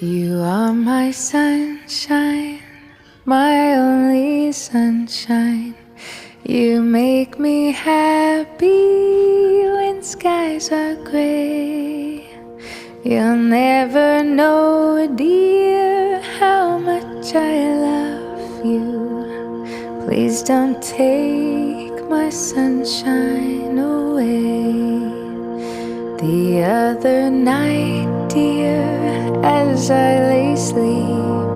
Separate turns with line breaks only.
You are my sunshine, my only sunshine. You make me happy when skies are gray. You'll never know, dear, how much I love you. Please don't take my sunshine away. The other night, dear, as I lay sleeping,